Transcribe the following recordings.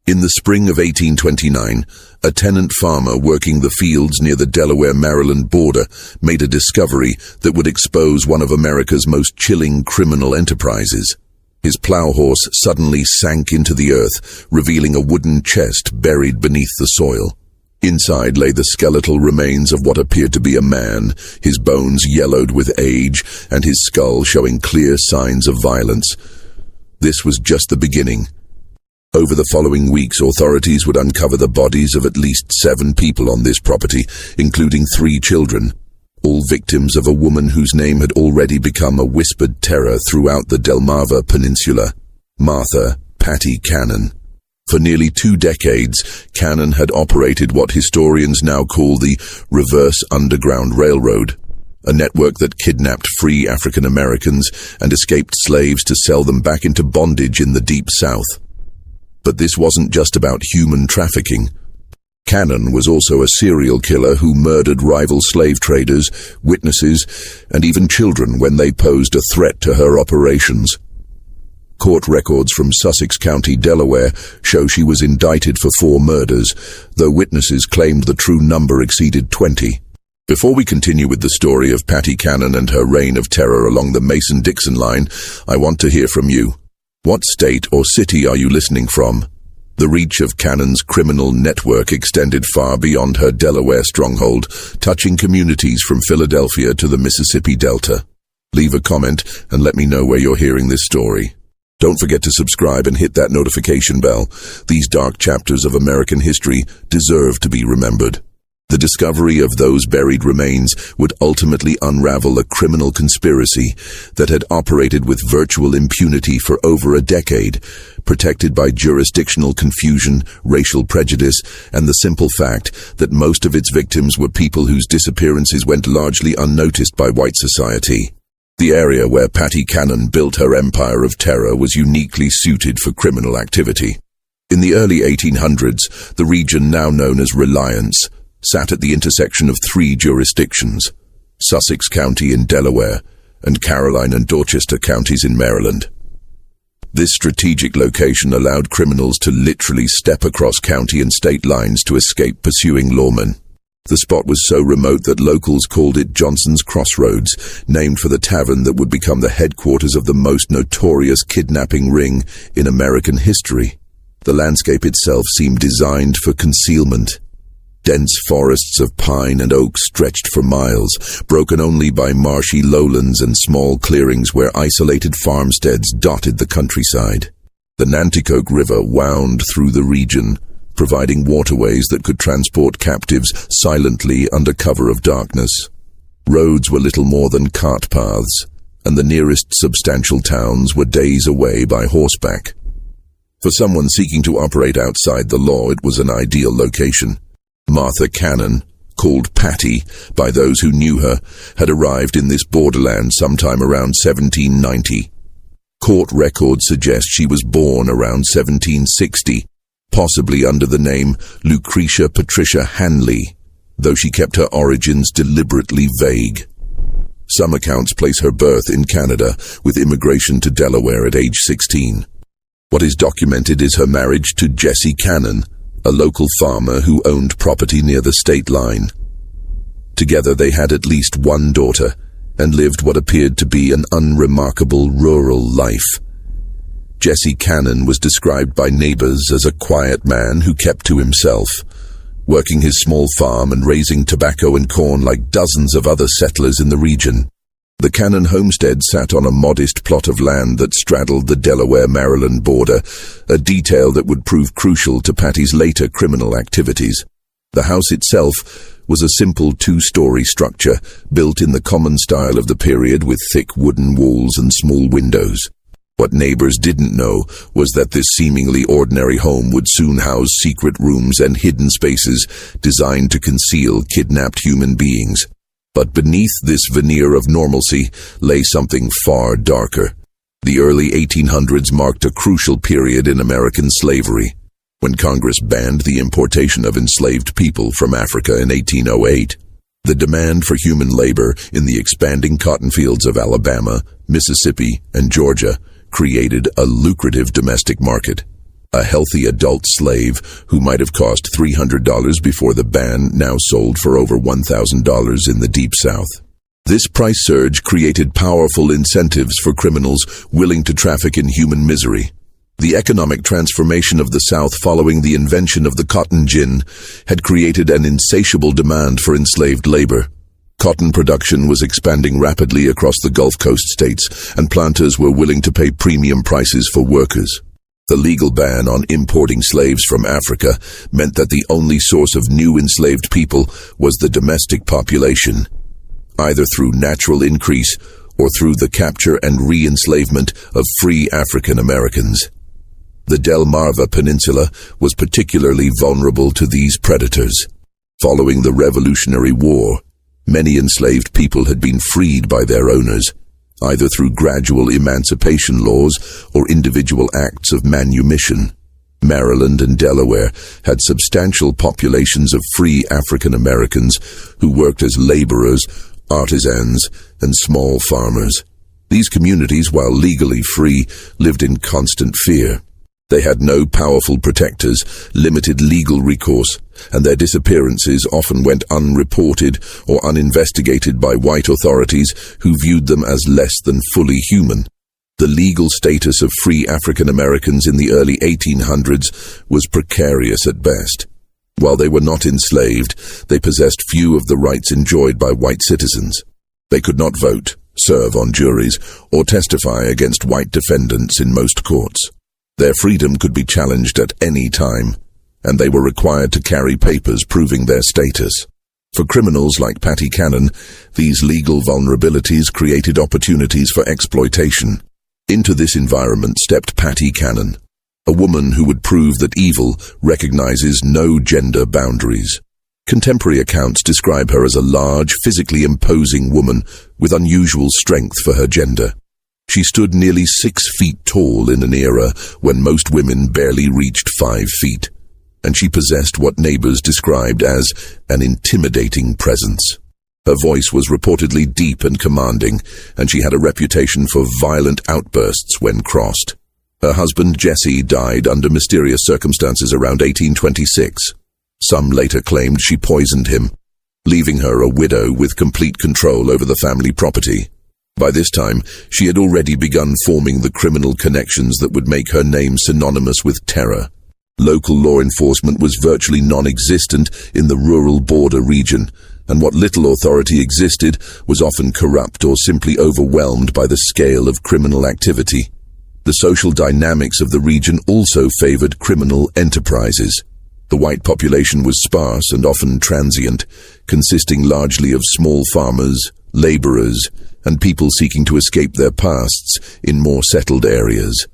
In the spring of 1829, a tenant farmer working the fields near the Delaware-Maryland border made a discovery that would expose one of America's most chilling criminal enterprises. His plow horse suddenly sank into the earth, revealing a wooden chest buried beneath the soil. Inside lay the skeletal remains of what appeared to be a man, his bones yellowed with age and his skull showing clear signs of violence. This was just the beginning. Over the following weeks, authorities would uncover the bodies of at least 7 people on this property, including 3 children, all victims of a woman whose name had already become a whispered terror throughout the Delmarva Peninsula, Martha "Patty" Cannon. For nearly 2 decades, Cannon had operated what historians now call the Reverse Underground Railroad, a network that kidnapped free African Americans and escaped slaves to sell them back into bondage in the Deep South. But this wasn't just about human trafficking. Cannon was also a serial killer who murdered rival slave traders, witnesses, and even children when they posed a threat to her operations. Court records from Sussex County, Delaware, show she was indicted for 4 murders, though witnesses claimed the true number exceeded 20. Before we continue with the story of Patty Cannon and her reign of terror along the Mason-Dixon line, I want to hear from you. What state or city are you listening from? The reach of Cannon's criminal network extended far beyond her Delaware stronghold, touching communities from Philadelphia to the Mississippi Delta. Leave a comment and let me know where you're hearing this story. Don't forget to subscribe and hit that notification bell. These dark chapters of American history deserve to be remembered. The discovery of those buried remains would ultimately unravel a criminal conspiracy that had operated with virtual impunity for over a decade, protected by jurisdictional confusion, racial prejudice, and the simple fact that most of its victims were people whose disappearances went largely unnoticed by white society. The area where Patty Cannon built her empire of terror was uniquely suited for criminal activity. In the early 1800s, the region now known as Reliance sat at the intersection of 3 jurisdictions, Sussex County in Delaware and Caroline and Dorchester counties in Maryland. This strategic location allowed criminals to literally step across county and state lines to escape pursuing lawmen. The spot was so remote that locals called it Johnson's Crossroads, named for the tavern that would become the headquarters of the most notorious kidnapping ring in American history. The landscape itself seemed designed for concealment. Dense forests of pine and oak stretched for miles, broken only by marshy lowlands and small clearings where isolated farmsteads dotted the countryside. The Nanticoke River wound through the region, providing waterways that could transport captives silently under cover of darkness. Roads were little more than cart paths, and the nearest substantial towns were days away by horseback. For someone seeking to operate outside the law, it was an ideal location. Martha Cannon, called Patty by those who knew her, had arrived in this borderland sometime around 1790. Court records suggest she was born around 1760, possibly under the name Lucretia Patricia Hanley, though she kept her origins deliberately vague. Some accounts place her birth in Canada, with immigration to Delaware at age 16. What is documented is her marriage to Jesse Cannon, a local farmer who owned property near the state line. Together they had at least 1 daughter, and lived what appeared to be an unremarkable rural life. Jesse Cannon was described by neighbors as a quiet man who kept to himself, working his small farm and raising tobacco and corn like dozens of other settlers in the region. The Cannon homestead sat on a modest plot of land that straddled the Delaware-Maryland border, a detail that would prove crucial to Patty's later criminal activities. The house itself was a simple 2-story structure, built in the common style of the period with thick wooden walls and small windows. What neighbors didn't know was that this seemingly ordinary home would soon house secret rooms and hidden spaces designed to conceal kidnapped human beings. But beneath this veneer of normalcy lay something far darker. The early 1800s marked a crucial period in American slavery. When Congress banned the importation of enslaved people from Africa in 1808, the demand for human labor in the expanding cotton fields of Alabama, Mississippi, and Georgia created a lucrative domestic market. a healthy adult slave who might have cost $300 before the ban now sold for over $1,000 in the Deep South. This price surge created powerful incentives for criminals willing to traffic in human misery. The economic transformation of the South following the invention of the cotton gin had created an insatiable demand for enslaved labor. Cotton production was expanding rapidly across the Gulf Coast states, and planters were willing to pay premium prices for workers. The legal ban on importing slaves from Africa meant that the only source of new enslaved people was the domestic population, either through natural increase or through the capture and re-enslavement of free African Americans. The Delmarva Peninsula was particularly vulnerable to these predators. Following the Revolutionary War, many enslaved people had been freed by their owners, either through gradual emancipation laws or individual acts of manumission. Maryland and Delaware had substantial populations of free African Americans who worked as laborers, artisans, and small farmers. These communities, while legally free, lived in constant fear. They had no powerful protectors, limited legal recourse, and their disappearances often went unreported or uninvestigated by white authorities who viewed them as less than fully human. The legal status of free African Americans in the early 1800s was precarious at best. While they were not enslaved, they possessed few of the rights enjoyed by white citizens. They could not vote, serve on juries, or testify against white defendants in most courts. Their freedom could be challenged at any time, and they were required to carry papers proving their status. For criminals like Patty Cannon, these legal vulnerabilities created opportunities for exploitation. Into this environment stepped Patty Cannon, a woman who would prove that evil recognizes no gender boundaries. Contemporary accounts describe her as a large, physically imposing woman with unusual strength for her gender. She stood nearly 6 feet tall in an era when most women barely reached 5 feet, and she possessed what neighbors described as an intimidating presence. Her voice was reportedly deep and commanding, and she had a reputation for violent outbursts when crossed. Her husband, Jesse, died under mysterious circumstances around 1826. Some later claimed she poisoned him, leaving her a widow with complete control over the family property. By this time, she had already begun forming the criminal connections that would make her name synonymous with terror. Local law enforcement was virtually non-existent in the rural border region, and what little authority existed was often corrupt or simply overwhelmed by the scale of criminal activity. The social dynamics of the region also favored criminal enterprises. The white population was sparse and often transient, consisting largely of small farmers, laborers, and people seeking to escape their pasts in more settled areas.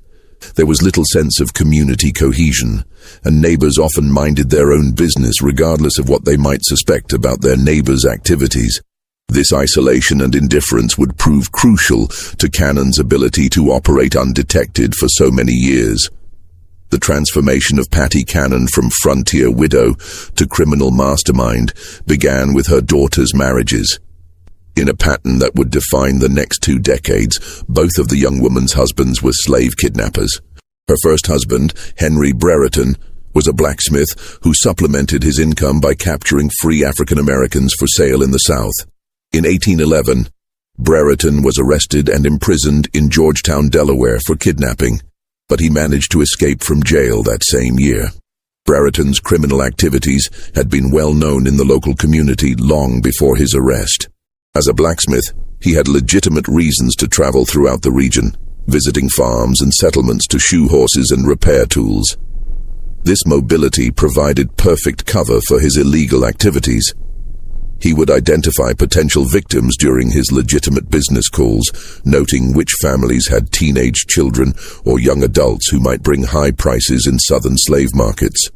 There was little sense of community cohesion, and neighbors often minded their own business regardless of what they might suspect about their neighbors' activities. This isolation and indifference would prove crucial to Cannon's ability to operate undetected for so many years. The transformation of Patty Cannon from frontier widow to criminal mastermind began with her daughter's marriages. In a pattern that would define the next 2 decades, both of the young woman's husbands were slave kidnappers. Her first husband, Henry Brereton, was a blacksmith who supplemented his income by capturing free African Americans for sale in the South. In 1811, Brereton was arrested and imprisoned in Georgetown, Delaware for kidnapping, but he managed to escape from jail that same year. Brereton's criminal activities had been well known in the local community long before his arrest. As a blacksmith, he had legitimate reasons to travel throughout the region, visiting farms and settlements to shoe horses and repair tools. This mobility provided perfect cover for his illegal activities. He would identify potential victims during his legitimate business calls, noting which families had teenage children or young adults who might bring high prices in southern slave markets.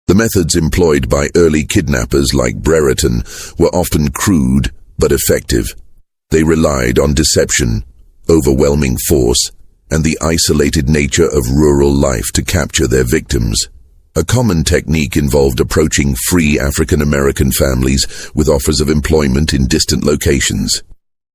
The methods employed by early kidnappers like Brereton were often crude but effective. They relied on deception, overwhelming force, and the isolated nature of rural life to capture their victims. A common technique involved approaching free African American families with offers of employment in distant locations.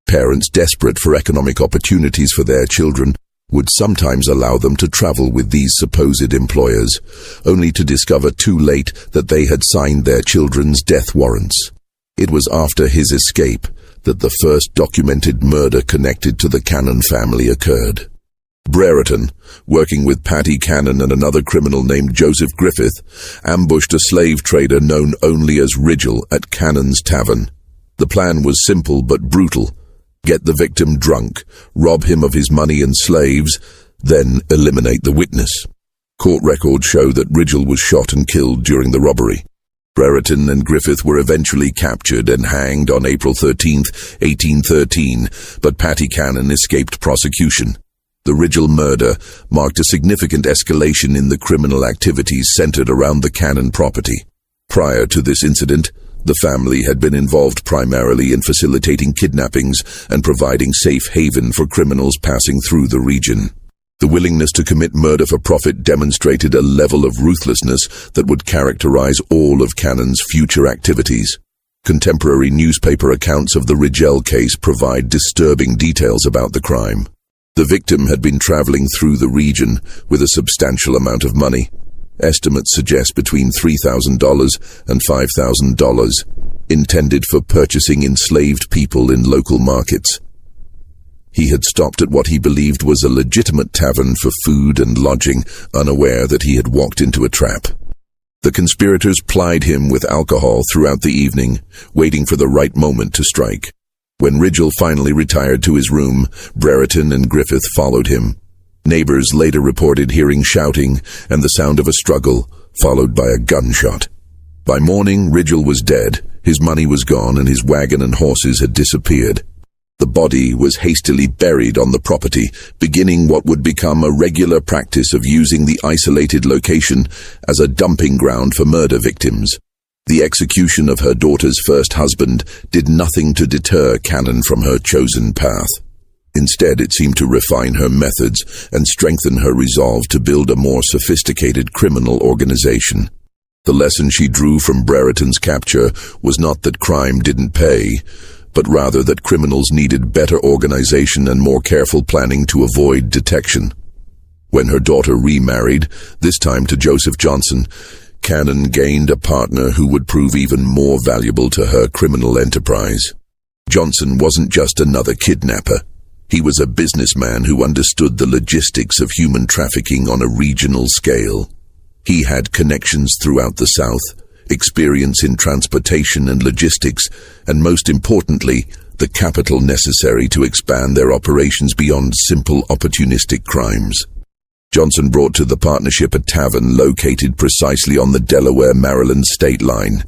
Parents desperate for economic opportunities for their children would sometimes allow them to travel with these supposed employers, only to discover too late that they had signed their children's death warrants. It was after his escape that the first documented murder connected to the Cannon family occurred. Brereton, working with Paddy Cannon and another criminal named Joseph Griffith, ambushed a slave trader known only as Rigel at Cannon's Tavern. The plan was simple but brutal. Get the victim drunk, rob him of his money and slaves, then eliminate the witness. Court records show that Rigel was shot and killed during the robbery. Brereton and Griffith were eventually captured and hanged on April 13, 1813, but Paddy Cannon escaped prosecution. The Rigel murder marked a significant escalation in the criminal activities centered around the Cannon property. Prior to this incident, the family had been involved primarily in facilitating kidnappings and providing safe haven for criminals passing through the region. The willingness to commit murder for profit demonstrated a level of ruthlessness that would characterize all of Cannon's future activities. Contemporary newspaper accounts of the Rigel case provide disturbing details about the crime. The victim had been traveling through the region with a substantial amount of money. Estimates suggest between $3,000 and $5,000, intended for purchasing enslaved people in local markets. He had stopped at what he believed was a legitimate tavern for food and lodging, unaware that he had walked into a trap. The conspirators plied him with alcohol throughout the evening, waiting for the right moment to strike. When Rigel finally retired to his room, Brereton and Griffith followed him. Neighbors later reported hearing shouting and the sound of a struggle, followed by a gunshot. By morning, Rigel was dead, his money was gone, and his wagon and horses had disappeared. The body was hastily buried on the property, beginning what would become a regular practice of using the isolated location as a dumping ground for murder victims. The execution of her daughter's first husband did nothing to deter Cannon from her chosen path. Instead, it seemed to refine her methods and strengthen her resolve to build a more sophisticated criminal organization. The lesson she drew from Brereton's capture was not that crime didn't pay, but rather that criminals needed better organization and more careful planning to avoid detection. When her daughter remarried, this time to Joseph Johnson, Cannon gained a partner who would prove even more valuable to her criminal enterprise. Johnson wasn't just another kidnapper. He was a businessman who understood the logistics of human trafficking on a regional scale. He had connections throughout the South, experience in transportation and logistics, and most importantly, the capital necessary to expand their operations beyond simple opportunistic crimes. Johnson brought to the partnership a tavern located precisely on the Delaware-Maryland state line.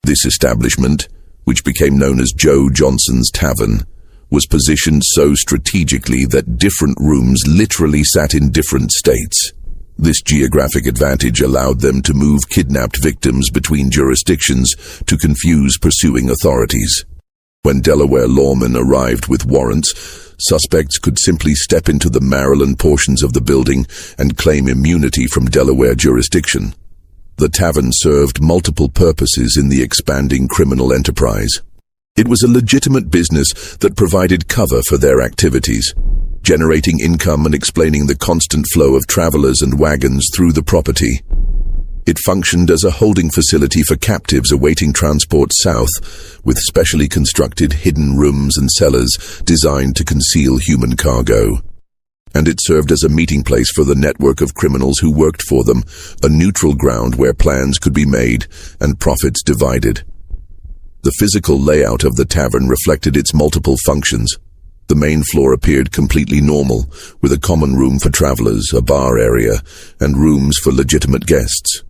This establishment, which became known as Joe Johnson's Tavern, was positioned so strategically that different rooms literally sat in different states. This geographic advantage allowed them to move kidnapped victims between jurisdictions to confuse pursuing authorities. When Delaware lawmen arrived with warrants, suspects could simply step into the Maryland portions of the building and claim immunity from Delaware jurisdiction. The tavern served multiple purposes in the expanding criminal enterprise. It was a legitimate business that provided cover for their activities, generating income and explaining the constant flow of travelers and wagons through the property. It functioned as a holding facility for captives awaiting transport south, with specially constructed hidden rooms and cellars designed to conceal human cargo. And it served as a meeting place for the network of criminals who worked for them, a neutral ground where plans could be made and profits divided. The physical layout of the tavern reflected its multiple functions. The main floor appeared completely normal, with a common room for travelers, a bar area, and rooms for legitimate guests.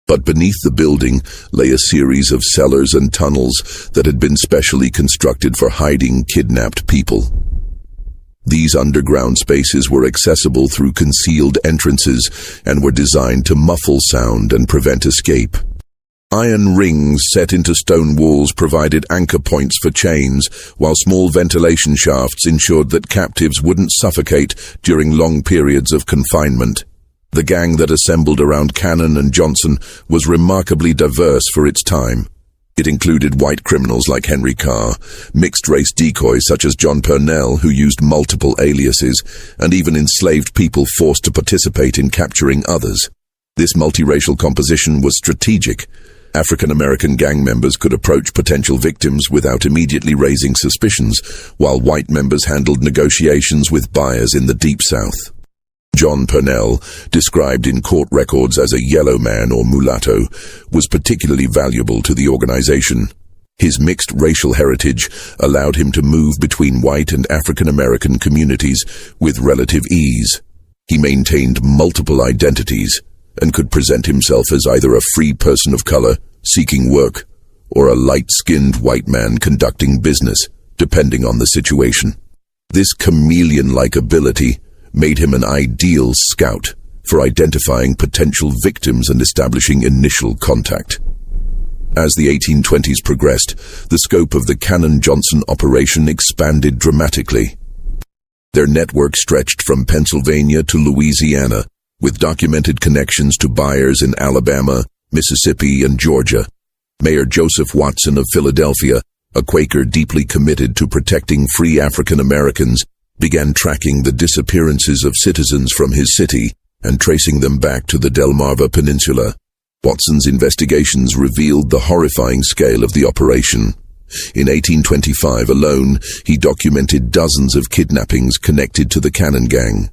But beneath the building lay a series of cellars and tunnels that had been specially constructed for hiding kidnapped people. These underground spaces were accessible through concealed entrances and were designed to muffle sound and prevent escape. Iron rings set into stone walls provided anchor points for chains, while small ventilation shafts ensured that captives wouldn't suffocate during long periods of confinement. The gang that assembled around Cannon and Johnson was remarkably diverse for its time. It included white criminals like Henry Carr, mixed-race decoys such as John Purnell, who used multiple aliases, and even enslaved people forced to participate in capturing others. This multiracial composition was strategic. African-American gang members could approach potential victims without immediately raising suspicions, while white members handled negotiations with buyers in the Deep South. John Purnell, described in court records as a yellow man or mulatto, was particularly valuable to the organization. His mixed racial heritage allowed him to move between white and African-American communities with relative ease. He maintained multiple identities and could present himself as either a free person of color seeking work or a light-skinned white man conducting business, depending on the situation. This chameleon-like ability made him an ideal scout for identifying potential victims and establishing initial contact. As the 1820s progressed, the scope of the Cannon-Johnson operation expanded dramatically. Their network stretched from Pennsylvania to Louisiana, with documented connections to buyers in Alabama, Mississippi, and Georgia. Mayor Joseph Watson of Philadelphia, a Quaker deeply committed to protecting free African Americans, began tracking the disappearances of citizens from his city and tracing them back to the Delmarva Peninsula. Watson's investigations revealed the horrifying scale of the operation. In 1825 alone, he documented dozens of kidnappings connected to the Cannon Gang.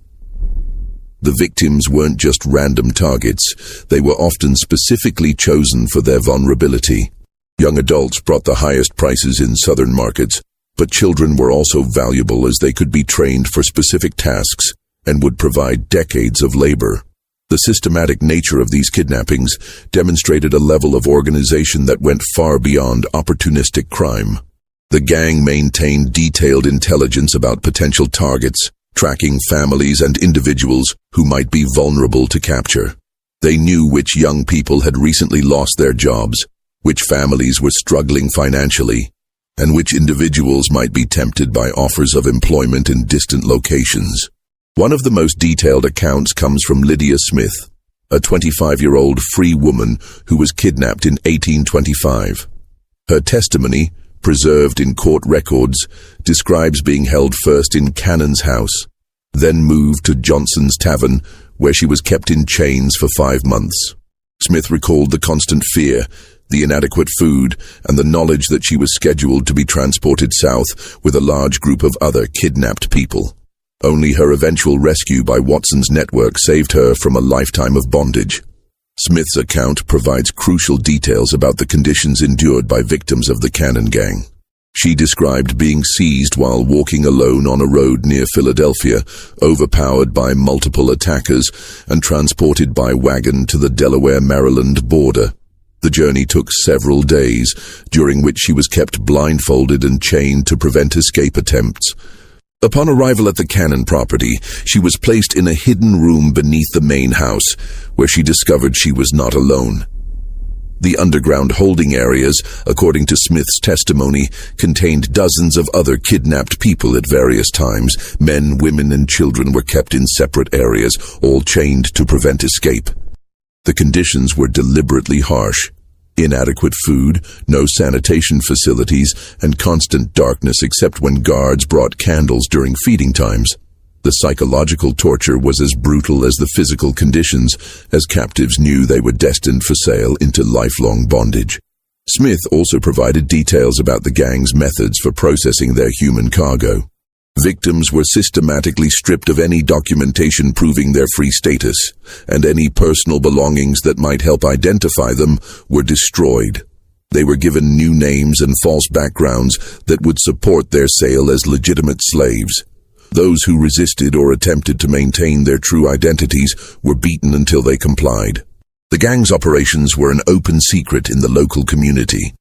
The victims weren't just random targets, they were often specifically chosen for their vulnerability. Young adults brought the highest prices in southern markets, but children were also valuable as they could be trained for specific tasks and would provide decades of labor. The systematic nature of these kidnappings demonstrated a level of organization that went far beyond opportunistic crime. The gang maintained detailed intelligence about potential targets, tracking families and individuals who might be vulnerable to capture. They knew which young people had recently lost their jobs, which families were struggling financially, and which individuals might be tempted by offers of employment in distant locations. One of the most detailed accounts comes from Lydia Smith, a 25-year-old free woman who was kidnapped in 1825. Her testimony, preserved in court records, describes being held first in Cannon's house, then moved to Johnson's Tavern, where she was kept in chains for 5 months. Smith recalled the constant fear, the inadequate food, and the knowledge that she was scheduled to be transported south with a large group of other kidnapped people. Only her eventual rescue by Watson's network saved her from a lifetime of bondage. Smith's account provides crucial details about the conditions endured by victims of the Cannon Gang. She described being seized while walking alone on a road near Philadelphia, overpowered by multiple attackers, and transported by wagon to the Delaware-Maryland border. The journey took several days, during which she was kept blindfolded and chained to prevent escape attempts. Upon arrival at the Cannon property, she was placed in a hidden room beneath the main house, where she discovered she was not alone. The underground holding areas, according to Smith's testimony, contained dozens of other kidnapped people at various times. Men, women, and children were kept in separate areas, all chained to prevent escape. The conditions were deliberately harsh. Inadequate food, no sanitation facilities, and constant darkness except when guards brought candles during feeding times. The psychological torture was as brutal as the physical conditions, as captives knew they were destined for sale into lifelong bondage. Smith also provided details about the gang's methods for processing their human cargo. Victims were systematically stripped of any documentation proving their free status, and any personal belongings that might help identify them were destroyed. They were given new names and false backgrounds that would support their sale as legitimate slaves. Those who resisted or attempted to maintain their true identities were beaten until they complied. The gang's operations were an open secret in the local community.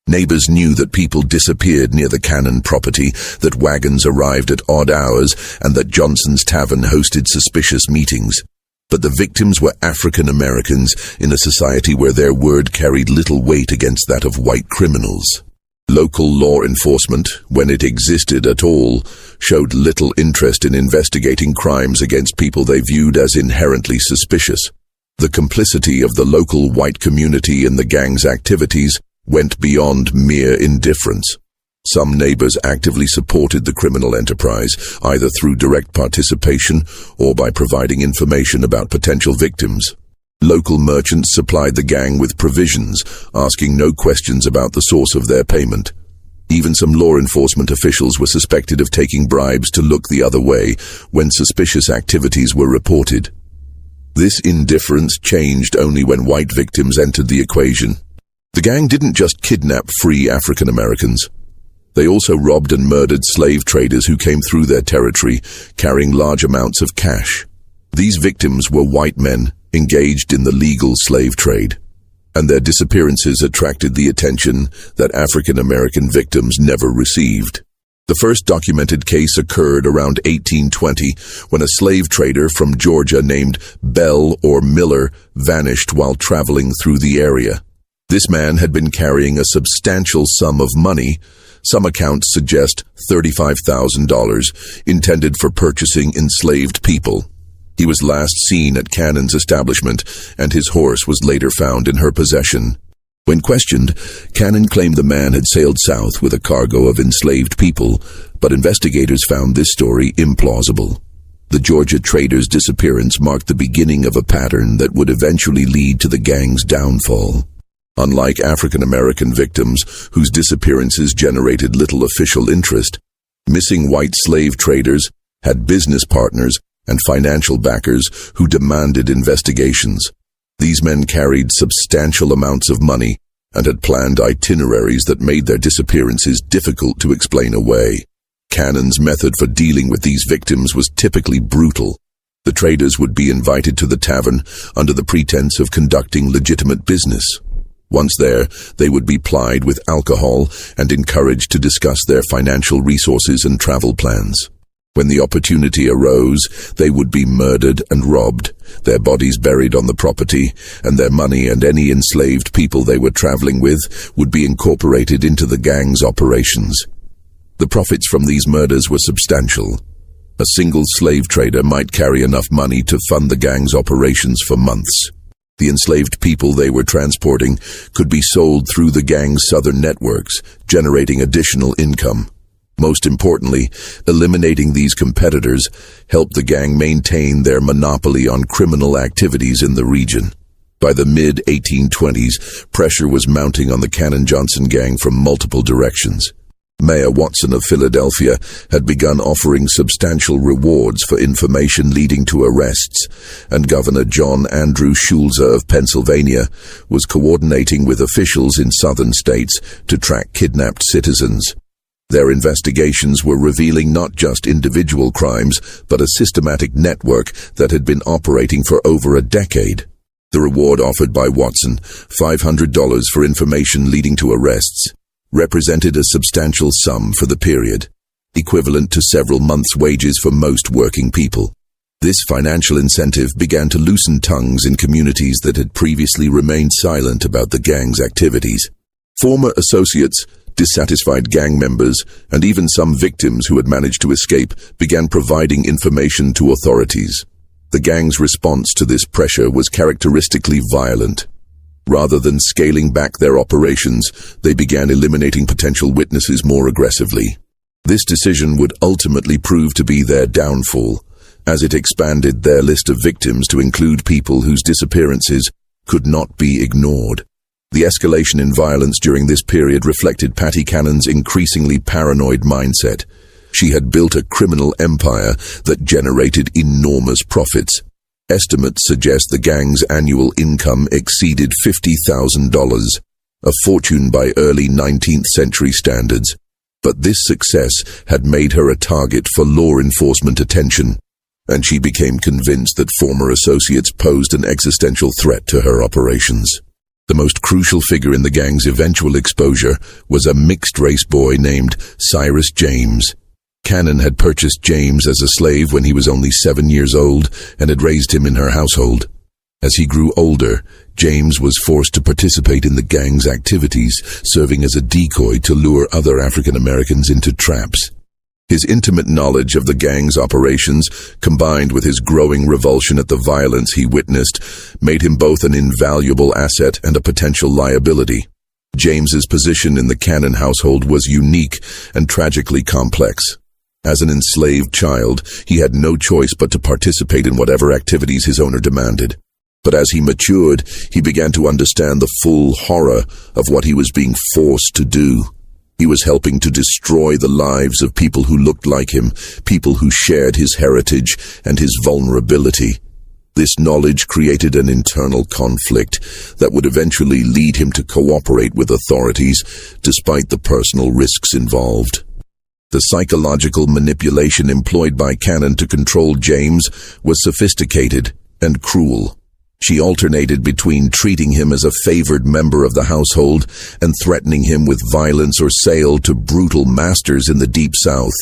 Neighbors knew that people disappeared near the Cannon property, that wagons arrived at odd hours, and that Johnson's Tavern hosted suspicious meetings. But the victims were African Americans in a society where their word carried little weight against that of white criminals. Local law enforcement, when it existed at all, showed little interest in investigating crimes against people they viewed as inherently suspicious. The complicity of the local white community in the gang's activities went beyond mere indifference. Some neighbors actively supported the criminal enterprise, either through direct participation or by providing information about potential victims. Local merchants supplied the gang with provisions, asking no questions about the source of their payment. Even some law enforcement officials were suspected of taking bribes to look the other way when suspicious activities were reported. This indifference changed only when white victims entered the equation. The gang didn't just kidnap free African Americans. They also robbed and murdered slave traders who came through their territory, carrying large amounts of cash. These victims were white men engaged in the legal slave trade, and their disappearances attracted the attention that African American victims never received. The first documented case occurred around 1820 when a slave trader from Georgia named Bell or Miller vanished while traveling through the area. This man had been carrying a substantial sum of money. Some accounts suggest $35,000, intended for purchasing enslaved people. He was last seen at Cannon's establishment, and his horse was later found in her possession. When questioned, Cannon claimed the man had sailed south with a cargo of enslaved people, but investigators found this story implausible. The Georgia trader's disappearance marked the beginning of a pattern that would eventually lead to the gang's downfall. Unlike African American victims, whose disappearances generated little official interest, missing white slave traders had business partners and financial backers who demanded investigations. These men carried substantial amounts of money and had planned itineraries that made their disappearances difficult to explain away. Cannon's method for dealing with these victims was typically brutal. The traders would be invited to the tavern under the pretense of conducting legitimate business. Once there, they would be plied with alcohol and encouraged to discuss their financial resources and travel plans. When the opportunity arose, they would be murdered and robbed, their bodies buried on the property, and their money and any enslaved people they were traveling with would be incorporated into the gang's operations. The profits from these murders were substantial. A single slave trader might carry enough money to fund the gang's operations for months. The enslaved people they were transporting could be sold through the gang's southern networks, generating additional income. Most importantly, eliminating these competitors helped the gang maintain their monopoly on criminal activities in the region. By the mid-1820s, pressure was mounting on the Cannon-Johnson gang from multiple directions. Mayor Watson of Philadelphia had begun offering substantial rewards for information leading to arrests, and Governor John Andrew Schulze of Pennsylvania was coordinating with officials in southern states to track kidnapped citizens. Their investigations were revealing not just individual crimes, but a systematic network that had been operating for over a decade. The reward offered by Watson, $500 for information leading to arrests, represented a substantial sum for the period, equivalent to several months' wages for most working people. This financial incentive began to loosen tongues in communities that had previously remained silent about the gang's activities. Former associates, dissatisfied gang members, and even some victims who had managed to escape began providing information to authorities. The gang's response to this pressure was characteristically violent. Rather than scaling back their operations, they began eliminating potential witnesses more aggressively. This decision would ultimately prove to be their downfall, as it expanded their list of victims to include people whose disappearances could not be ignored. The escalation in violence during this period reflected Patty Cannon's increasingly paranoid mindset. She had built a criminal empire that generated enormous profits. Estimates suggest the gang's annual income exceeded $50,000, a fortune by early 19th century standards. But this success had made her a target for law enforcement attention, and she became convinced that former associates posed an existential threat to her operations. The most crucial figure in the gang's eventual exposure was a mixed-race boy named Cyrus James. Cannon had purchased James as a slave when he was only 7 years old and had raised him in her household. As he grew older, James was forced to participate in the gang's activities, serving as a decoy to lure other African Americans into traps. His intimate knowledge of the gang's operations, combined with his growing revulsion at the violence he witnessed, made him both an invaluable asset and a potential liability. James's position in the Cannon household was unique and tragically complex. As an enslaved child, he had no choice but to participate in whatever activities his owner demanded. But as he matured, he began to understand the full horror of what he was being forced to do. He was helping to destroy the lives of people who looked like him, people who shared his heritage and his vulnerability. This knowledge created an internal conflict that would eventually lead him to cooperate with authorities, despite the personal risks involved. The psychological manipulation employed by Cannon to control James was sophisticated and cruel. She alternated between treating him as a favored member of the household and threatening him with violence or sale to brutal masters in the Deep South.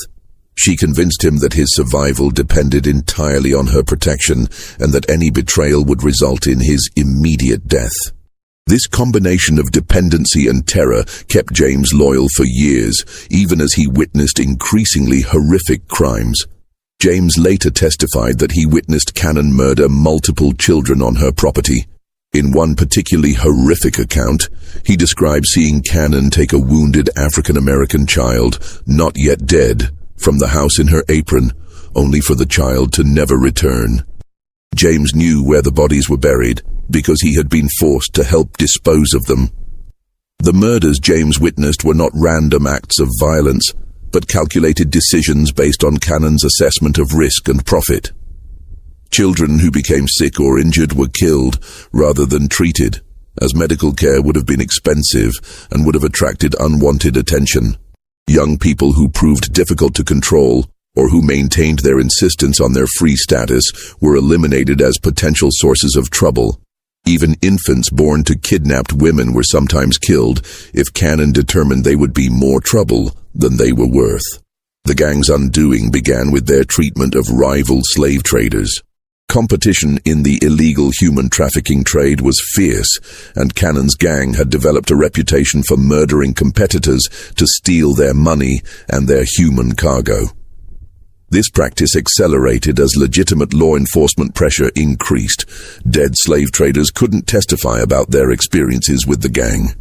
She convinced him that his survival depended entirely on her protection and that any betrayal would result in his immediate death. This combination of dependency and terror kept James loyal for years, even as he witnessed increasingly horrific crimes. James later testified that he witnessed Cannon murder multiple children on her property. In one particularly horrific account, he described seeing Cannon take a wounded African-American child, not yet dead, from the house in her apron, only for the child to never return. James knew where the bodies were buried, because he had been forced to help dispose of them. The murders James witnessed were not random acts of violence, but calculated decisions based on Cannon's assessment of risk and profit. Children who became sick or injured were killed rather than treated, as medical care would have been expensive and would have attracted unwanted attention. Young people who proved difficult to control or who maintained their insistence on their free status were eliminated as potential sources of trouble. Even infants born to kidnapped women were sometimes killed if Cannon determined they would be more trouble than they were worth. The gang's undoing began with their treatment of rival slave traders. Competition in the illegal human trafficking trade was fierce, and Cannon's gang had developed a reputation for murdering competitors to steal their money and their human cargo. This practice accelerated as legitimate law enforcement pressure increased. Dead slave traders couldn't testify about their experiences with the gang.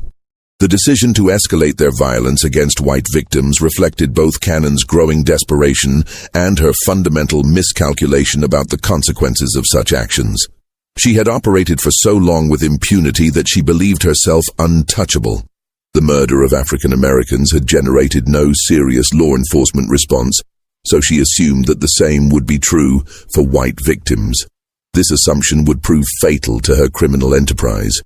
The decision to escalate their violence against white victims reflected both Cannon's growing desperation and her fundamental miscalculation about the consequences of such actions. She had operated for so long with impunity that she believed herself untouchable. The murder of African Americans had generated no serious law enforcement response, so she assumed that the same would be true for white victims. This assumption would prove fatal to her criminal enterprise.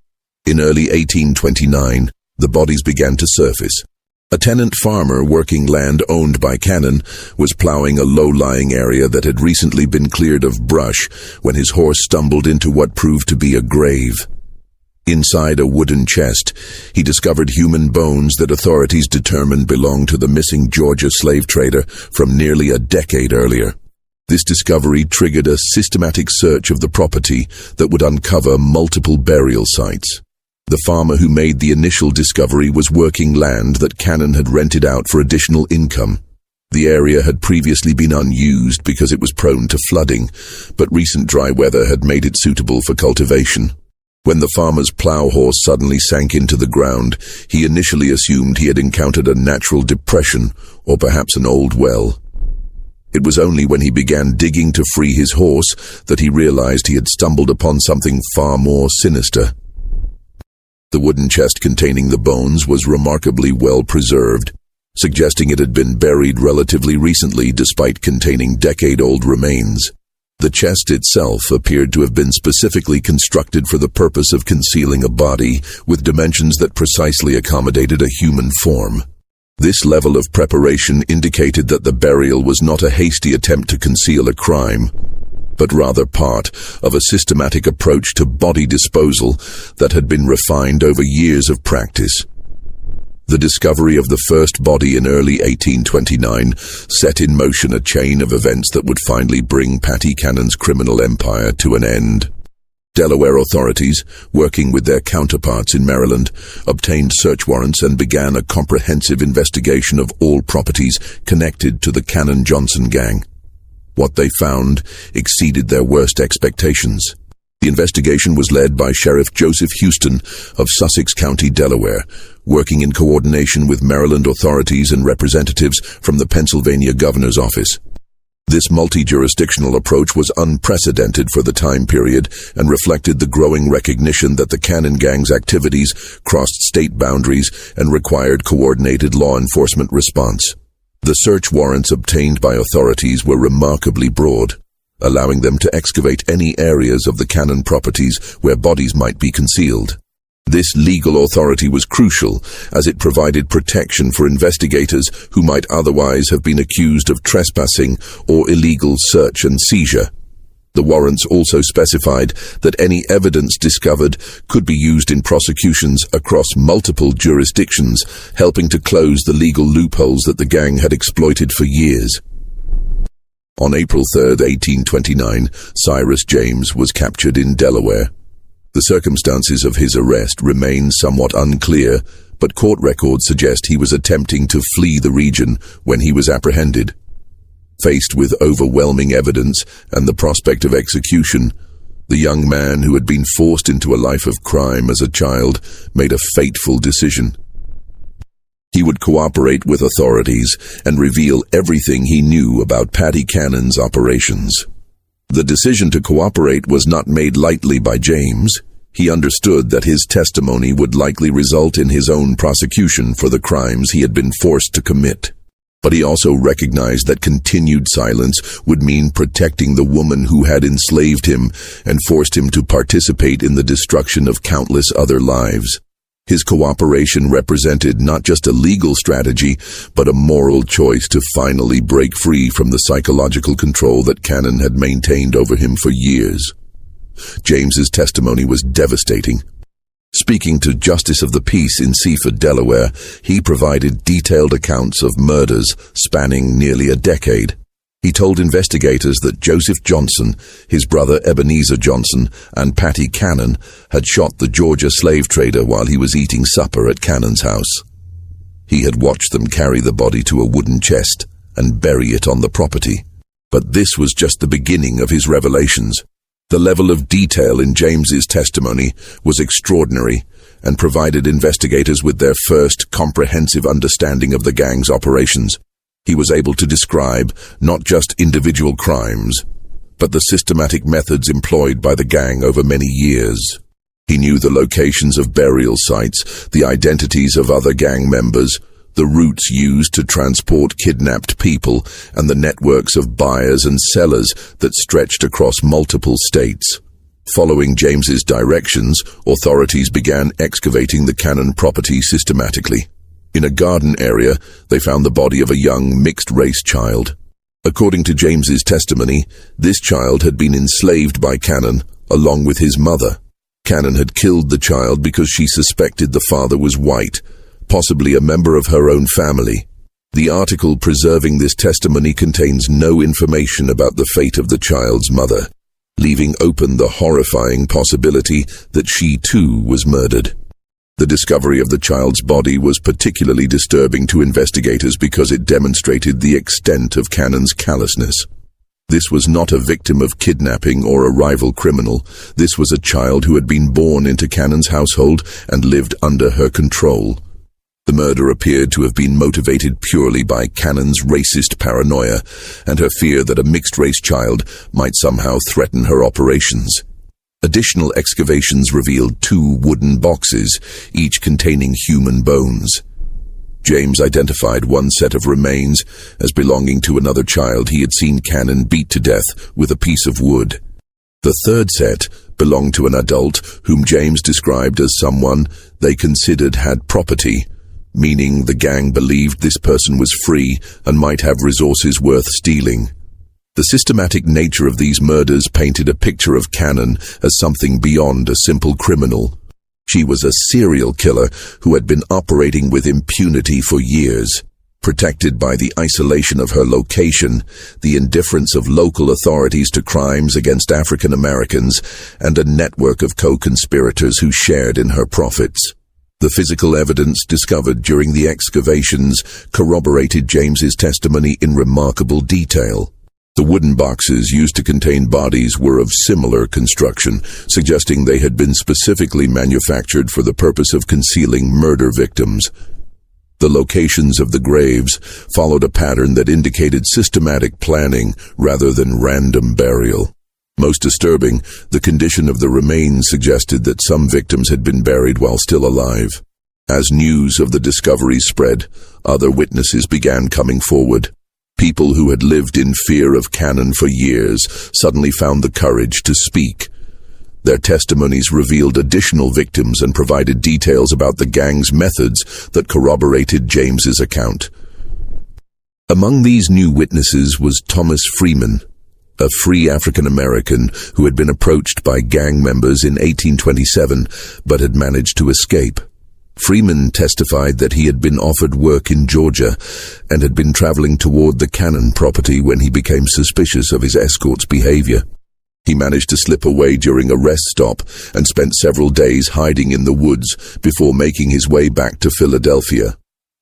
In early 1829, the bodies began to surface. A tenant farmer working land owned by Cannon was plowing a low-lying area that had recently been cleared of brush when his horse stumbled into what proved to be a grave. Inside a wooden chest, he discovered human bones that authorities determined belonged to the missing Georgia slave trader from nearly a decade earlier. This discovery triggered a systematic search of the property that would uncover multiple burial sites. The farmer who made the initial discovery was working land that Cannon had rented out for additional income. The area had previously been unused because it was prone to flooding, but recent dry weather had made it suitable for cultivation. When the farmer's plow horse suddenly sank into the ground, he initially assumed he had encountered a natural depression or perhaps an old well. It was only when he began digging to free his horse that he realized he had stumbled upon something far more sinister. The wooden chest containing the bones was remarkably well preserved, suggesting it had been buried relatively recently despite containing decade-old remains. The chest itself appeared to have been specifically constructed for the purpose of concealing a body, with dimensions that precisely accommodated a human form. This level of preparation indicated that the burial was not a hasty attempt to conceal a crime, but rather part of a systematic approach to body disposal that had been refined over years of practice. The discovery of the first body in early 1829 set in motion a chain of events that would finally bring Patty Cannon's criminal empire to an end. Delaware authorities, working with their counterparts in Maryland, obtained search warrants and began a comprehensive investigation of all properties connected to the Cannon-Johnson gang. What they found exceeded their worst expectations. The investigation was led by Sheriff Joseph Houston of Sussex County, Delaware, working in coordination with Maryland authorities and representatives from the Pennsylvania Governor's Office. This multi-jurisdictional approach was unprecedented for the time period and reflected the growing recognition that the Cannon Gang's activities crossed state boundaries and required coordinated law enforcement response. The search warrants obtained by authorities were remarkably broad, allowing them to excavate any areas of the Cannon properties where bodies might be concealed. This legal authority was crucial as it provided protection for investigators who might otherwise have been accused of trespassing or illegal search and seizure. The warrants also specified that any evidence discovered could be used in prosecutions across multiple jurisdictions, helping to close the legal loopholes that the gang had exploited for years. On April 3, 1829, Cyrus James was captured in Delaware. The circumstances of his arrest remain somewhat unclear, but court records suggest he was attempting to flee the region when he was apprehended. Faced with overwhelming evidence and the prospect of execution, the young man who had been forced into a life of crime as a child made a fateful decision. He would cooperate with authorities and reveal everything he knew about Paddy Cannon's operations. The decision to cooperate was not made lightly by James. He understood that his testimony would likely result in his own prosecution for the crimes he had been forced to commit. But he also recognized that continued silence would mean protecting the woman who had enslaved him and forced him to participate in the destruction of countless other lives. His cooperation represented not just a legal strategy, but a moral choice to finally break free from the psychological control that Cannon had maintained over him for years. James's testimony was devastating. Speaking to Justice of the Peace in Seaford, Delaware, he provided detailed accounts of murders spanning nearly a decade. He told investigators that Joseph Johnson, his brother Ebenezer Johnson, and Paddy Cannon had shot the Georgia slave trader while he was eating supper at Cannon's house. He had watched them carry the body to a wooden chest and bury it on the property. But this was just the beginning of his revelations. The level of detail in James's testimony was extraordinary and provided investigators with their first comprehensive understanding of the gang's operations. He was able to describe not just individual crimes, but the systematic methods employed by the gang over many years. He knew the locations of burial sites, the identities of other gang members, the routes used to transport kidnapped people, and the networks of buyers and sellers that stretched across multiple states. Following James's directions, authorities began excavating the Cannon property systematically. In a garden area, they found the body of a young mixed-race child. According to James's testimony, this child had been enslaved by Cannon, along with his mother. Cannon had killed the child because she suspected the father was white, possibly a member of her own family. The article preserving this testimony contains no information about the fate of the child's mother, leaving open the horrifying possibility that she too was murdered. The discovery of the child's body was particularly disturbing to investigators because it demonstrated the extent of Cannon's callousness. This was not a victim of kidnapping or a rival criminal. This was a child who had been born into Cannon's household and lived under her control. The murder appeared to have been motivated purely by Cannon's racist paranoia and her fear that a mixed-race child might somehow threaten her operations. Additional excavations revealed 2 wooden boxes, each containing human bones. James identified one set of remains as belonging to another child he had seen Cannon beat to death with a piece of wood. The third set belonged to an adult whom James described as someone they considered had property, meaning the gang believed this person was free and might have resources worth stealing. The systematic nature of these murders painted a picture of Cannon as something beyond a simple criminal. She was a serial killer who had been operating with impunity for years. Protected by the isolation of her location, the indifference of local authorities to crimes against African Americans, and a network of co-conspirators who shared in her profits. The physical evidence discovered during the excavations corroborated James's testimony in remarkable detail. The wooden boxes used to contain bodies were of similar construction, suggesting they had been specifically manufactured for the purpose of concealing murder victims. The locations of the graves followed a pattern that indicated systematic planning rather than random burial. Most disturbing, the condition of the remains suggested that some victims had been buried while still alive. As news of the discoveries spread, other witnesses began coming forward. People who had lived in fear of Cannon for years suddenly found the courage to speak. Their testimonies revealed additional victims and provided details about the gang's methods that corroborated James's account. Among these new witnesses was Thomas Freeman, a free African-American who had been approached by gang members in 1827 but had managed to escape. Freeman testified that he had been offered work in Georgia and had been traveling toward the Cannon property when he became suspicious of his escort's behavior. He managed to slip away during a rest stop and spent several days hiding in the woods before making his way back to Philadelphia.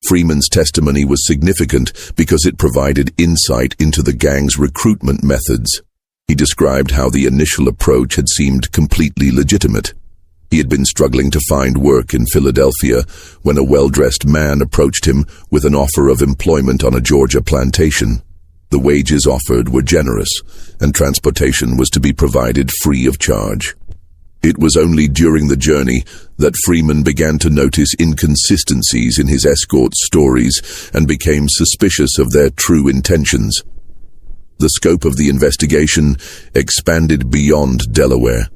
Freeman's testimony was significant because it provided insight into the gang's recruitment methods. He described how the initial approach had seemed completely legitimate. He had been struggling to find work in Philadelphia when a well-dressed man approached him with an offer of employment on a Georgia plantation. The wages offered were generous, and transportation was to be provided free of charge. It was only during the journey that Freeman began to notice inconsistencies in his escort's stories and became suspicious of their true intentions. The scope of the investigation expanded beyond Delaware.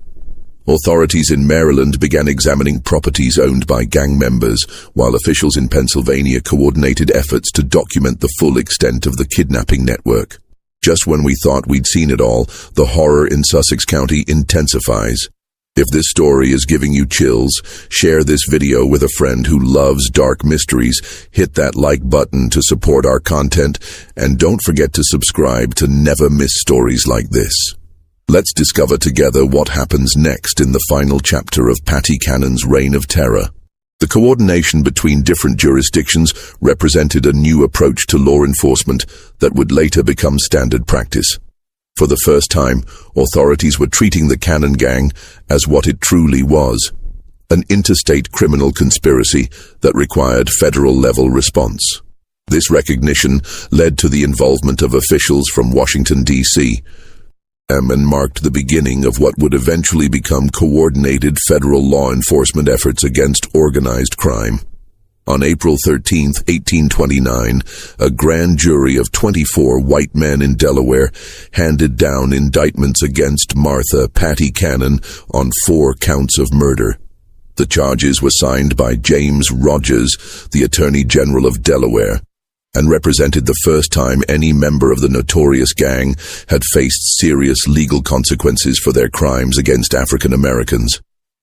Authorities in Maryland began examining properties owned by gang members, while officials in Pennsylvania coordinated efforts to document the full extent of the kidnapping network. Just when we thought we'd seen it all, the horror in Sussex County intensifies. If this story is giving you chills, share this video with a friend who loves dark mysteries, hit that like button to support our content, and don't forget to subscribe to never miss stories like this. Let's discover together what happens next in the final chapter of Patty Cannon's reign of terror. The coordination between different jurisdictions represented a new approach to law enforcement that would later become standard practice. For the first time, authorities were treating the Cannon gang as what it truly was, an interstate criminal conspiracy that required federal-level response. This recognition led to the involvement of officials from Washington, D.C., and marked the beginning of what would eventually become coordinated federal law enforcement efforts against organized crime. On April 13, 1829, a grand jury of 24 white men in Delaware handed down indictments against Martha Patty Cannon on 4 counts of murder. The charges were signed by James Rogers, the Attorney General of Delaware, and represented the first time any member of the notorious gang had faced serious legal consequences for their crimes against African Americans.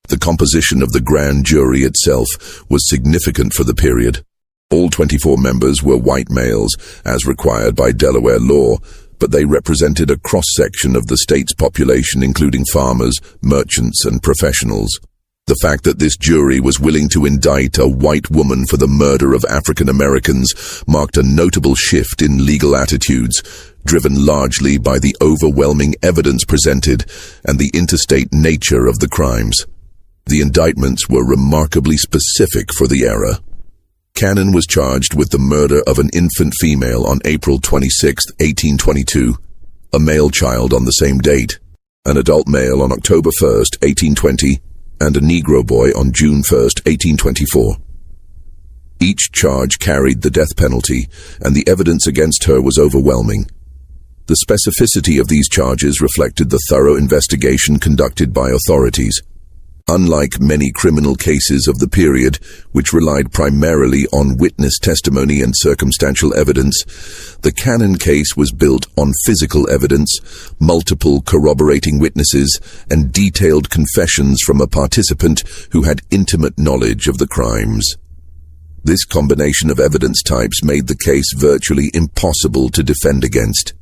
The composition of the grand jury itself was significant for the period. All 24 members were white males, as required by Delaware law, but they represented a cross-section of the state's population, including farmers, merchants, and professionals. The fact that this jury was willing to indict a white woman for the murder of African Americans marked a notable shift in legal attitudes, driven largely by the overwhelming evidence presented and the interstate nature of the crimes. The indictments were remarkably specific for the era. Cannon was charged with the murder of an infant female on April 26, 1822, a male child on the same date, an adult male on October 1, 1820, and a Negro boy on June 1, 1824. Each charge carried the death penalty, and the evidence against her was overwhelming. The specificity of these charges reflected the thorough investigation conducted by authorities. Unlike many criminal cases of the period, which relied primarily on witness testimony and circumstantial evidence, the Cannon case was built on physical evidence, multiple corroborating witnesses, and detailed confessions from a participant who had intimate knowledge of the crimes. This combination of evidence types made the case virtually impossible to defend against.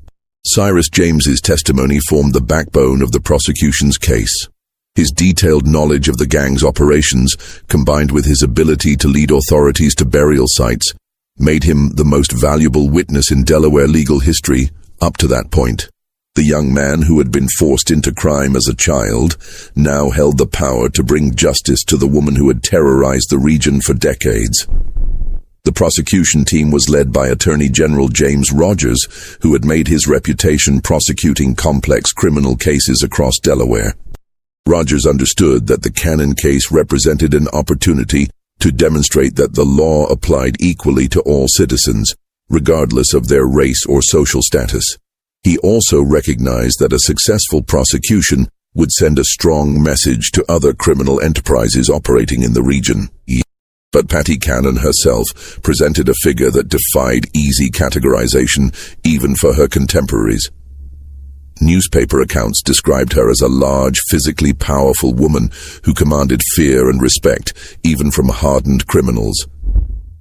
Cyrus James's testimony formed the backbone of the prosecution's case. His detailed knowledge of the gang's operations, combined with his ability to lead authorities to burial sites, made him the most valuable witness in Delaware legal history up to that point. The young man who had been forced into crime as a child now held the power to bring justice to the woman who had terrorized the region for decades. The prosecution team was led by Attorney General James Rogers, who had made his reputation prosecuting complex criminal cases across Delaware. Rogers understood that the Cannon case represented an opportunity to demonstrate that the law applied equally to all citizens, regardless of their race or social status. He also recognized that a successful prosecution would send a strong message to other criminal enterprises operating in the region. But Patty Cannon herself presented a figure that defied easy categorization, even for her contemporaries. Newspaper accounts described her as a large, physically powerful woman who commanded fear and respect, even from hardened criminals.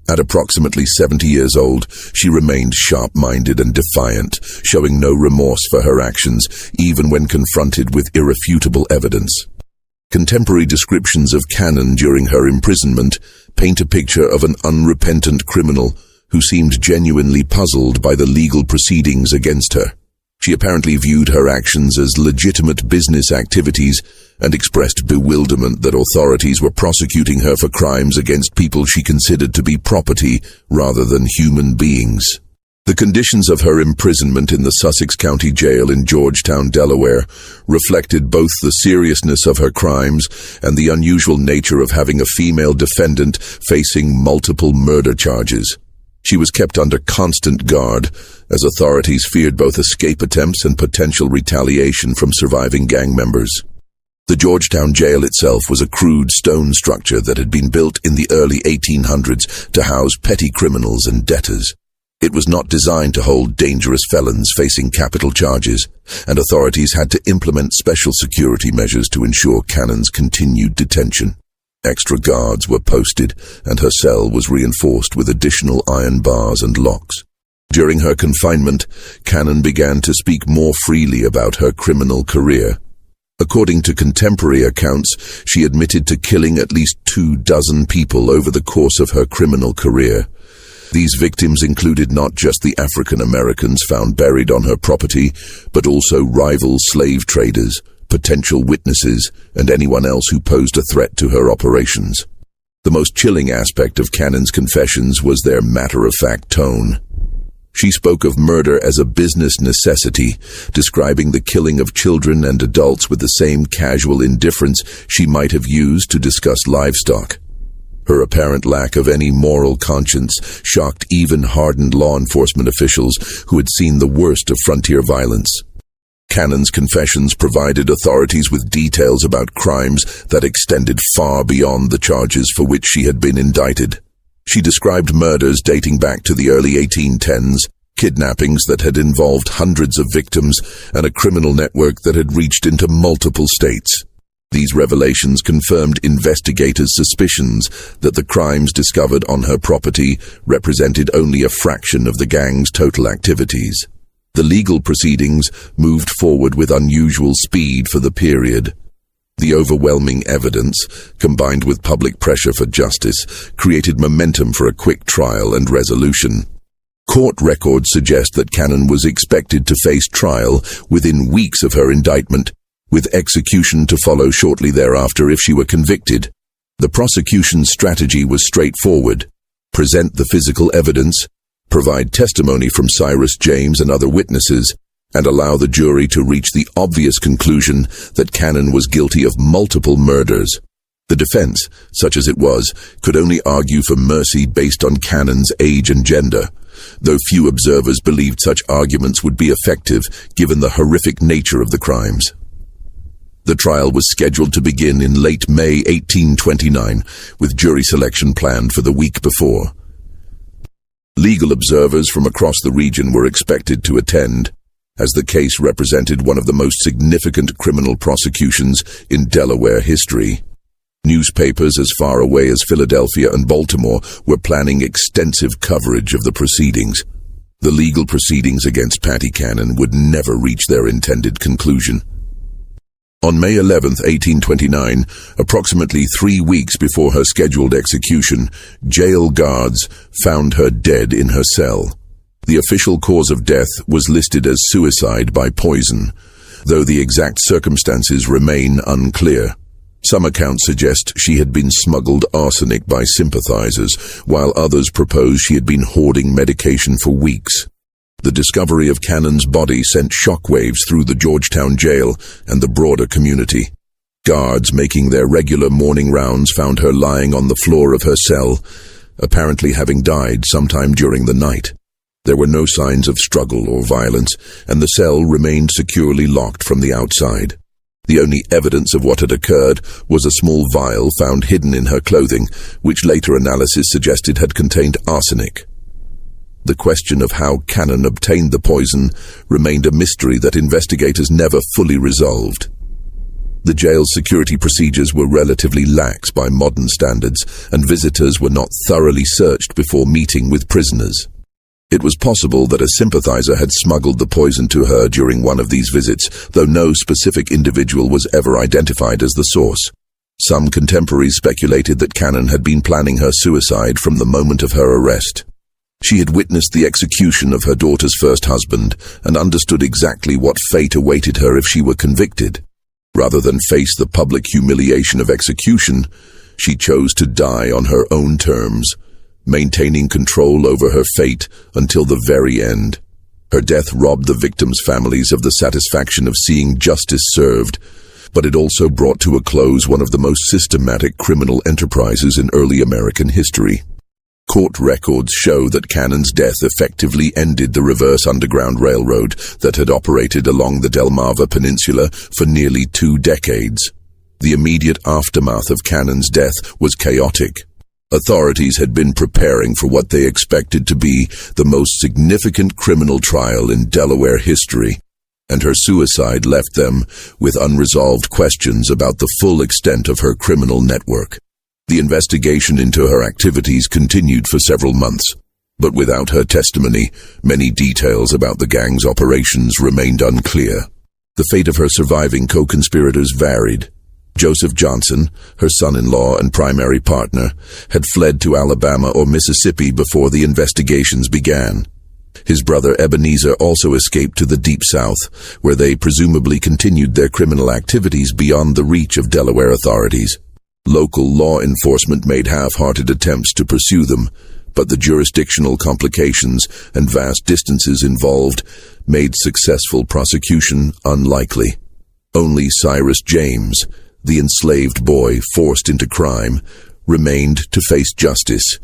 At approximately 70 years old, she remained sharp-minded and defiant, showing no remorse for her actions, even when confronted with irrefutable evidence. Contemporary descriptions of Cannon during her imprisonment paint a picture of an unrepentant criminal who seemed genuinely puzzled by the legal proceedings against her. She apparently viewed her actions as legitimate business activities and expressed bewilderment that authorities were prosecuting her for crimes against people she considered to be property rather than human beings. The conditions of her imprisonment in the Sussex County Jail in Georgetown, Delaware, reflected both the seriousness of her crimes and the unusual nature of having a female defendant facing multiple murder charges. She was kept under constant guard, as authorities feared both escape attempts and potential retaliation from surviving gang members. The Georgetown jail itself was a crude stone structure that had been built in the early 1800s to house petty criminals and debtors. It was not designed to hold dangerous felons facing capital charges, and authorities had to implement special security measures to ensure Cannon's continued detention. Extra guards were posted, and her cell was reinforced with additional iron bars and locks. During her confinement, Cannon began to speak more freely about her criminal career. According to contemporary accounts, she admitted to killing at least 24 people over the course of her criminal career. These victims included not just the African Americans found buried on her property, but also rival slave traders, potential witnesses, and anyone else who posed a threat to her operations. The most chilling aspect of Cannon's confessions was their matter-of-fact tone. She spoke of murder as a business necessity, describing the killing of children and adults with the same casual indifference she might have used to discuss livestock. Her apparent lack of any moral conscience shocked even hardened law enforcement officials who had seen the worst of frontier violence. Cannon's confessions provided authorities with details about crimes that extended far beyond the charges for which she had been indicted. She described murders dating back to the early 1810s, kidnappings that had involved hundreds of victims, and a criminal network that had reached into multiple states. These revelations confirmed investigators' suspicions that the crimes discovered on her property represented only a fraction of the gang's total activities. The legal proceedings moved forward with unusual speed for the period. The overwhelming evidence, combined with public pressure for justice, created momentum for a quick trial and resolution. Court records suggest that Cannon was expected to face trial within weeks of her indictment, with execution to follow shortly thereafter if she were convicted. The prosecution's strategy was straightforward: present the physical evidence, provide testimony from Cyrus James and other witnesses, and allow the jury to reach the obvious conclusion that Cannon was guilty of multiple murders. The defense, such as it was, could only argue for mercy based on Cannon's age and gender, though few observers believed such arguments would be effective given the horrific nature of the crimes. The trial was scheduled to begin in late May 1829, with jury selection planned for the week before. Legal observers from across the region were expected to attend, as the case represented one of the most significant criminal prosecutions in Delaware history. Newspapers as far away as Philadelphia and Baltimore were planning extensive coverage of the proceedings. The legal proceedings against Patty Cannon would never reach their intended conclusion. On May 11, 1829, approximately 3 weeks before her scheduled execution, jail guards found her dead in her cell. The official cause of death was listed as suicide by poison, though the exact circumstances remain unclear. Some accounts suggest she had been smuggled arsenic by sympathizers, while others propose she had been hoarding medication for weeks. The discovery of Cannon's body sent shockwaves through the Georgetown jail and the broader community. Guards making their regular morning rounds found her lying on the floor of her cell, apparently having died sometime during the night. There were no signs of struggle or violence, and the cell remained securely locked from the outside. The only evidence of what had occurred was a small vial found hidden in her clothing, which later analysis suggested had contained arsenic. The question of how Cannon obtained the poison remained a mystery that investigators never fully resolved. The jail's security procedures were relatively lax by modern standards, and visitors were not thoroughly searched before meeting with prisoners. It was possible that a sympathizer had smuggled the poison to her during one of these visits, though no specific individual was ever identified as the source. Some contemporaries speculated that Cannon had been planning her suicide from the moment of her arrest. She had witnessed the execution of her daughter's first husband and understood exactly what fate awaited her if she were convicted. Rather than face the public humiliation of execution, she chose to die on her own terms, maintaining control over her fate until the very end. Her death robbed the victims' families of the satisfaction of seeing justice served, but it also brought to a close one of the most systematic criminal enterprises in early American history. Court records show that Cannon's death effectively ended the reverse Underground Railroad that had operated along the Delmarva Peninsula for nearly 2 decades. The immediate aftermath of Cannon's death was chaotic. Authorities had been preparing for what they expected to be the most significant criminal trial in Delaware history, and her suicide left them with unresolved questions about the full extent of her criminal network. The investigation into her activities continued for several months, but without her testimony, many details about the gang's operations remained unclear. The fate of her surviving co-conspirators varied. Joseph Johnson, her son-in-law and primary partner, had fled to Alabama or Mississippi before the investigations began. His brother Ebenezer also escaped to the Deep South, where they presumably continued their criminal activities beyond the reach of Delaware authorities. Local law enforcement made half-hearted attempts to pursue them, but the jurisdictional complications and vast distances involved made successful prosecution unlikely. Only Cyrus James, the enslaved boy forced into crime, remained to face justice,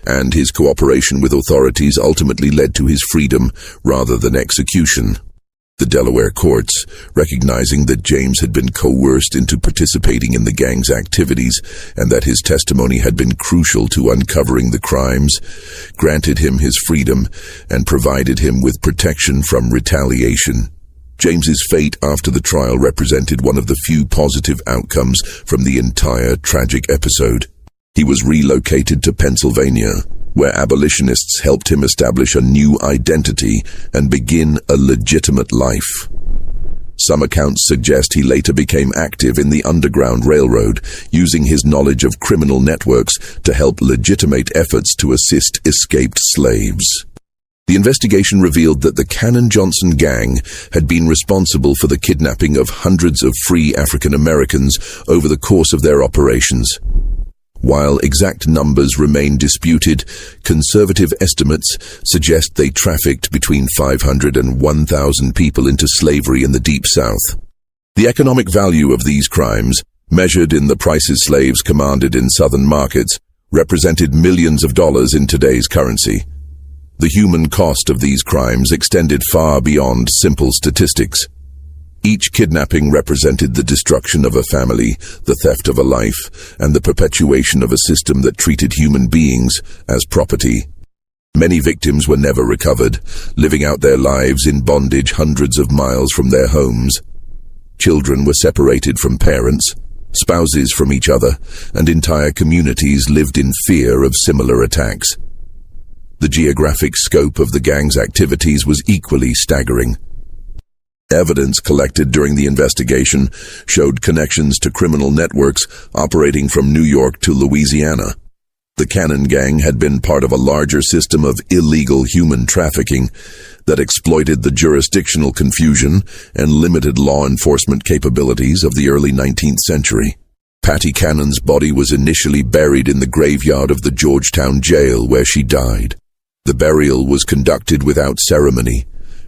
and his cooperation with authorities ultimately led to his freedom rather than execution. The Delaware courts, recognizing that James had been coerced into participating in the gang's activities and that his testimony had been crucial to uncovering the crimes, granted him his freedom and provided him with protection from retaliation. James's fate after the trial represented one of the few positive outcomes from the entire tragic episode. He was relocated to Pennsylvania, where abolitionists helped him establish a new identity and begin a legitimate life. Some accounts suggest he later became active in the Underground Railroad, using his knowledge of criminal networks to help legitimate efforts to assist escaped slaves. The investigation revealed that the Cannon-Johnson gang had been responsible for the kidnapping of hundreds of free African Americans over the course of their operations. While exact numbers remain disputed, conservative estimates suggest they trafficked between 500 and 1,000 people into slavery in the Deep South. The economic value of these crimes, measured in the prices slaves commanded in southern markets, represented millions of dollars in today's currency. The human cost of these crimes extended far beyond simple statistics. Each kidnapping represented the destruction of a family, the theft of a life, and the perpetuation of a system that treated human beings as property. Many victims were never recovered, living out their lives in bondage hundreds of miles from their homes. Children were separated from parents, spouses from each other, and entire communities lived in fear of similar attacks. The geographic scope of the gang's activities was equally staggering. Evidence collected during the investigation showed connections to criminal networks operating from New York to Louisiana. The Cannon Gang had been part of a larger system of illegal human trafficking that exploited the jurisdictional confusion and limited law enforcement capabilities of the early 19th century. Patty Cannon's body was initially buried in the graveyard of the Georgetown jail where she died. The burial was conducted without ceremony,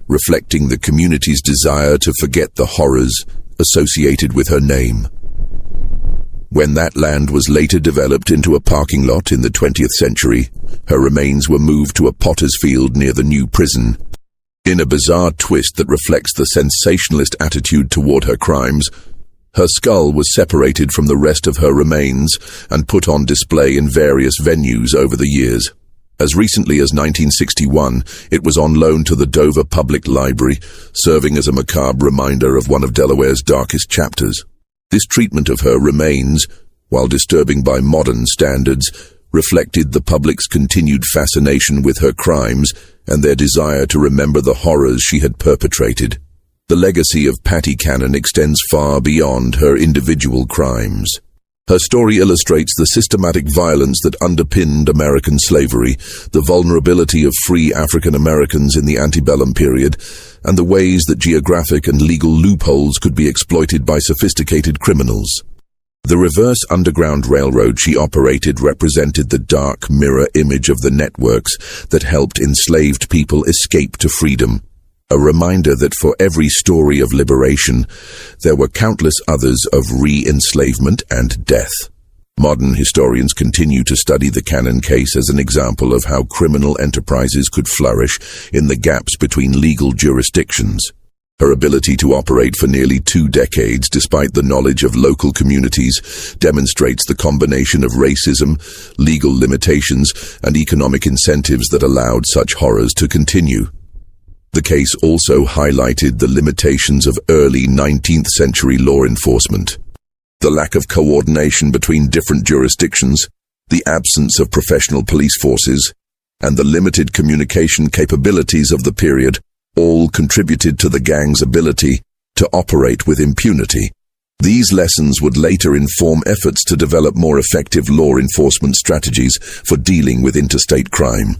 reflecting the community's desire to forget the horrors associated with her name. When that land was later developed into a parking lot in the 20th century, her remains were moved to a potter's field near the new prison. In a bizarre twist that reflects the sensationalist attitude toward her crimes, her skull was separated from the rest of her remains and put on display in various venues over the years. As recently as 1961, it was on loan to the Dover Public Library, serving as a macabre reminder of one of Delaware's darkest chapters. This treatment of her remains, while disturbing by modern standards, reflected the public's continued fascination with her crimes and their desire to remember the horrors she had perpetrated. The legacy of Patty Cannon extends far beyond her individual crimes. Her story illustrates the systematic violence that underpinned American slavery, the vulnerability of free African Americans in the antebellum period, and the ways that geographic and legal loopholes could be exploited by sophisticated criminals. The reverse Underground Railroad she operated represented the dark mirror image of the networks that helped enslaved people escape to freedom. A reminder that for every story of liberation, there were countless others of re-enslavement and death. Modern historians continue to study the Cannon case as an example of how criminal enterprises could flourish in the gaps between legal jurisdictions. Her ability to operate for nearly 2 decades despite the knowledge of local communities demonstrates the combination of racism, legal limitations, and economic incentives that allowed such horrors to continue. The case also highlighted the limitations of early 19th century law enforcement. The lack of coordination between different jurisdictions, the absence of professional police forces, and the limited communication capabilities of the period all contributed to the gang's ability to operate with impunity. These lessons would later inform efforts to develop more effective law enforcement strategies for dealing with interstate crime.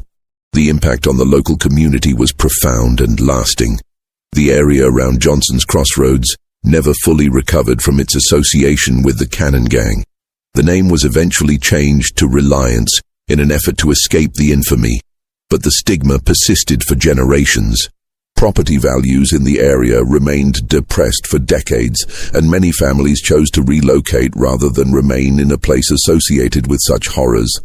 The impact on the local community was profound and lasting. The area around Johnson's Crossroads never fully recovered from its association with the Cannon Gang. The name was eventually changed to Reliance in an effort to escape the infamy, but the stigma persisted for generations. Property values in the area remained depressed for decades, and many families chose to relocate rather than remain in a place associated with such horrors.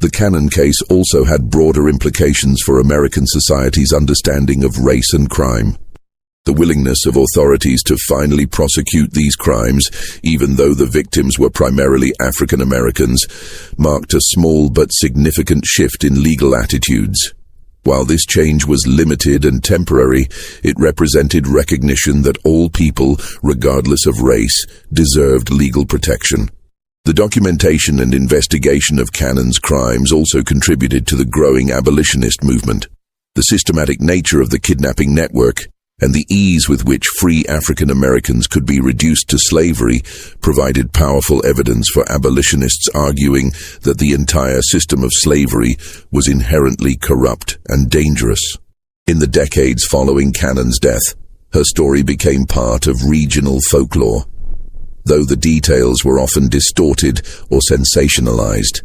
The Cannon case also had broader implications for American society's understanding of race and crime. The willingness of authorities to finally prosecute these crimes, even though the victims were primarily African Americans, marked a small but significant shift in legal attitudes. While this change was limited and temporary, it represented recognition that all people, regardless of race, deserved legal protection. The documentation and investigation of Cannon's crimes also contributed to the growing abolitionist movement. The systematic nature of the kidnapping network and the ease with which free African Americans could be reduced to slavery provided powerful evidence for abolitionists arguing that the entire system of slavery was inherently corrupt and dangerous. In the decades following Cannon's death, her story became part of regional folklore, though the details were often distorted or sensationalized.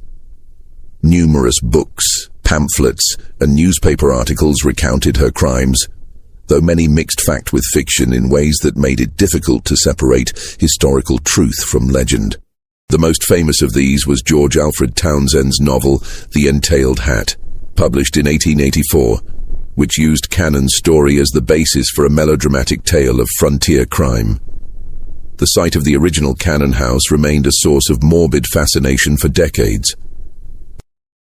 Numerous books, pamphlets, and newspaper articles recounted her crimes, though many mixed fact with fiction in ways that made it difficult to separate historical truth from legend. The most famous of these was George Alfred Townsend's novel, The Entailed Hat, published in 1884, which used Cannon's story as the basis for a melodramatic tale of frontier crime. The site of the original Cannon house remained a source of morbid fascination for decades.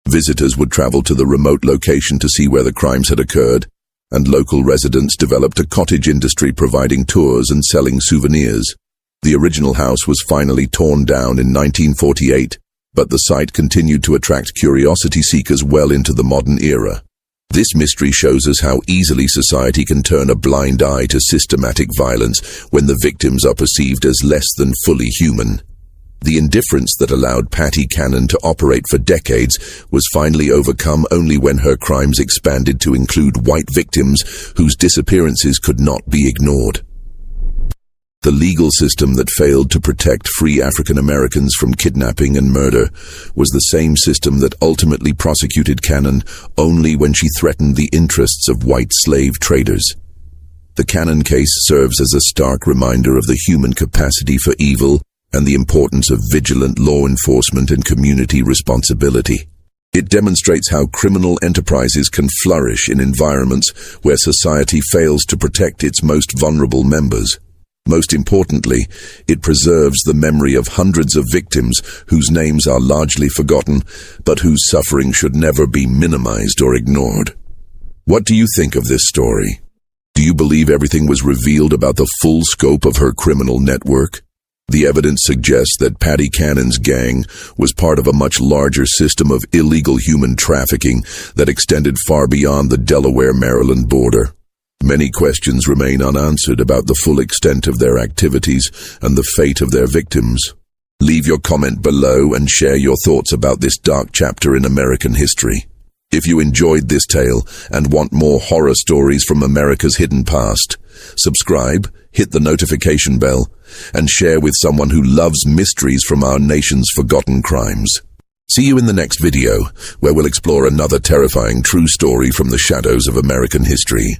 Visitors would travel to the remote location to see where the crimes had occurred, and local residents developed a cottage industry providing tours and selling souvenirs. The original house was finally torn down in 1948, but the site continued to attract curiosity seekers well into the modern era. This mystery shows us how easily society can turn a blind eye to systematic violence when the victims are perceived as less than fully human. The indifference that allowed Patty Cannon to operate for decades was finally overcome only when her crimes expanded to include white victims whose disappearances could not be ignored. The legal system that failed to protect free African Americans from kidnapping and murder was the same system that ultimately prosecuted Cannon only when she threatened the interests of white slave traders. The Cannon case serves as a stark reminder of the human capacity for evil and the importance of vigilant law enforcement and community responsibility. It demonstrates how criminal enterprises can flourish in environments where society fails to protect its most vulnerable members. Most importantly, it preserves the memory of hundreds of victims whose names are largely forgotten, but whose suffering should never be minimized or ignored. What do you think of this story? Do you believe everything was revealed about the full scope of her criminal network? The evidence suggests that Patty Cannon's gang was part of a much larger system of illegal human trafficking that extended far beyond the Delaware-Maryland border. Many questions remain unanswered about the full extent of their activities and the fate of their victims. Leave your comment below and share your thoughts about this dark chapter in American history. If you enjoyed this tale and want more horror stories from America's hidden past, subscribe, hit the notification bell, and share with someone who loves mysteries from our nation's forgotten crimes. See you in the next video, where we'll explore another terrifying true story from the shadows of American history.